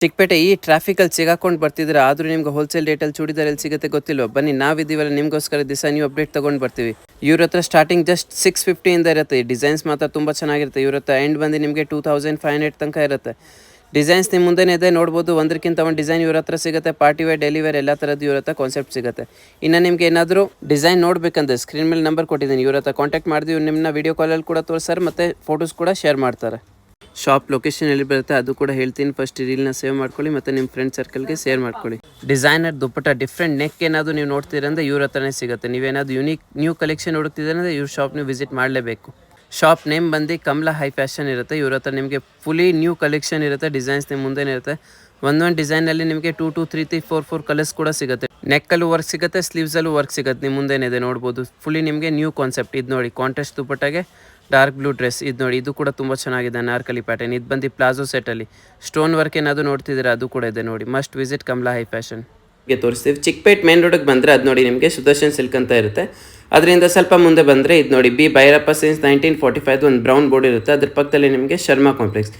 ಚಿಕ್ಕಪೇಟೆ ಈ ಟ್ರಾಫಿಕಲ್ಲಿ ಸಿಗಾಕೊಂಡು ಬರ್ತಿದ್ರೆ ಆದರೂ ನಿಮ್ಗೆ ಹೋಲ್ಸೇಲ್ ರೇಟಲ್ಲಿ ಚೂಡಿದಾರ್ ಎಲ್ಲಿ ಸಿಗುತ್ತೆ ಗೊತ್ತಿಲ್ಲ. ಬನ್ನಿ ನಾವಿದ್ದೀವಲ್ಲ ನಿಮಗೋಸ್ಕರ ದಿವಸ ನೀವು ಅಪ್ಡೇಟ್ ತೊಗೊಂಡು ಬರ್ತೀವಿ. ಇವ್ರ ಹತ್ರ ಸ್ಟಾರ್ಟಿಂಗ್ ಜಸ್ಟ್ 650 ಇರುತ್ತೆ. ಈ ಡಿಸೈನ್ಸ್ ಮಾತ್ರ ತುಂಬ ಚೆನ್ನಾಗಿರುತ್ತೆ. ಇವ್ರ ಹತ್ರ ಎಂಡ್ ಬಂದು ನಿಮಗೆ 2500 ತನಕ ಇರುತ್ತೆ. ಡಿಸೈನ್ಸ್ ನಿಮ್ಮ ಮುಂದೆನೇ ಇದೆ ನೋಡ್ಬೋದು. ಒಂದಕ್ಕಿಂತ ಒಂದು ಡಿಸೈನ್ ಇವ್ರ ಹತ್ರ ಸಿಗುತ್ತೆ. ಪಾರ್ಟಿ ವೇರ್, ಡೈಲಿ ವೇರ್ ಎಲ್ಲ ಥರದ್ದು ಇವ್ರ ಹತ್ರ ಕಾನ್ಸೆಪ್ಟ್ ಸಿಗುತ್ತೆ. ಇನ್ನು ನಿಮಗೆ ಏನಾದರೂ ಡಿಸೈನ್ ನೋಡಬೇಕಂದ್ರೆ ಸ್ಕ್ರೀನ್ ಮೇಲೆ ನಂಬರ್ ಕೊಟ್ಟಿದ್ದೀನಿ. ಇವ್ರ ಹತ್ರ ಕಾಂಟ್ಯಾಕ್ಟ್ ಮಾಡಿದ್ವಿ. ಇವ್ರು ನಿಮ್ಮನ್ನ ವೀಡಿಯೋ ಕಾಲಲ್ಲಿ ಕೂಡ ತೋರಿಸ್ತಾರೆ ಮತ್ತು ಫೋಟೋಸ್ ಕೂಡ ಶೇರ್ ಮಾಡ್ತಾರೆ. ಶಾಪ್ ಲೊಕೇಶನ್ ಎಲ್ಲಿ ಬರುತ್ತೆ ಅದು ಕೂಡ ಹೇಳ್ತೀನಿ. ಫಸ್ಟ್ ರೀಲ್ನ ಸೇವ್ ಮಾಡ್ಕೊಳ್ಳಿ ಮತ್ತು ನಿಮ್ಮ ಫ್ರೆಂಡ್ ಸರ್ಕಲ್ಗೆ ಶೇರ್ ಮಾಡ್ಕೊಳ್ಳಿ. ಡಿಸೈನರ್ ದುಪ್ಪಟ್ಟ ಡಿಫ್ರೆಂಟ್ ನೆಕ್ ಏನಾದರೂ ನೀವು ನೋಡ್ತೀರಂದ್ರೆ ಇವ್ರ ಹತ್ರನೇ ಸಿಗುತ್ತೆ. ನೀವೇನಾದರೂ ಯೂನಿಕ್ ನ್ಯೂ ಕಲೆಕ್ಷನ್ ಹುಡುಕ್ತಿದ್ರೆ ಇವ್ರ ಶಾಪ್ ನೀವು ವಿಸಿಟ್ ಮಾಡಲೇಬೇಕು. ಶಾಪ್ ನೇಮ್ ಬಂದು ಕಮಲಾ ಹೈ ಫ್ಯಾಷನ್ ಇರುತ್ತೆ. ಇವ್ರ ಹತ್ರ ನಿಮಗೆ ಫುಲಿ ನ್ಯೂ ಕಲೆಕ್ಷನ್ ಇರುತ್ತೆ. ಡಿಸೈನ್ಸ್ ನಿಮ್ಮ ಮುಂದೆನೇ ಇರುತ್ತೆ. ಒಂದೊಂದು ಡಿಸೈನಲ್ಲಿ ನಿಮಗೆ 2 2 3 3 4 4 ಕಲರ್ಸ್ ಕೂಡ ಸಿಗುತ್ತೆ. ನೆಕ್ಕಲ್ಲೂ ವರ್ಕ್ ಸಿಗುತ್ತೆ, ಸ್ಲೀವ್ಸಲ್ಲೂ ವರ್ಕ್ ಸಿಗುತ್ತೆ. ನಿಮ್ಮ ಮುಂದೆನೇ ಇದೆ ನೋಡ್ಬೋದು. ಫುಲಿ ನಿಮಗೆ ನ್ಯೂ ಕಾನ್ಸೆಪ್ಟ್. ಇದು ನೋಡಿ ಕಾಂಟ್ರಾಸ್ಟ್ ದುಪ್ಪಟ್ಟಾಗೆ ಡಾರ್ಕ್ ಬ್ಲೂ ಡ್ರೆಸ್. ಇದು ನೋಡಿ, ಇದು ಕೂಡ ತುಂಬ ಚೆನ್ನಾಗಿದೆ. ನಾರ್ಕಲಿ ಪ್ಯಾಟರ್ನ್. ಇದು ಬಂದು ಪ್ಲಾಜೋ ಸೆಟ್ಟಲ್ಲಿ ಸ್ಟೋನ್ ವರ್ಕ್ ಏನಾದರೂ ನೋಡ್ತಿದ್ದೀರಾ ಅದು ಕೂಡ ಇದೆ ನೋಡಿ. Must visit Kamala high fashion ಗೆ ತೋರಿಸ್ತೀವಿ. ಚಿಕ್ಕಪೇಟ್ ಮೇನ್ ರೋಡಿಗೆ ಬಂದರೆ ಅದು ನೋಡಿ ನಿಮಗೆ ಸುದರ್ಶನ್ ಸಿಲ್ಕ್ ಅಂತ ಇರುತ್ತೆ. ಅದರಿಂದ ಸ್ವಲ್ಪ ಮುಂದೆ ಬಂದರೆ ಇದು ನೋಡಿ ಬಿ ಭೈರಪ್ಪ ಸಿನ್ಸ್ 1945 ಒಂದು ಬ್ರೌನ್ ಬೋರ್ಡ್ ಇರುತ್ತೆ. ಅದ್ರ ಪಕ್ಕದಲ್ಲಿ ನಿಮಗೆ ಶರ್ಮಾ ಕಾಂಪ್ಲೆಕ್ಸ್.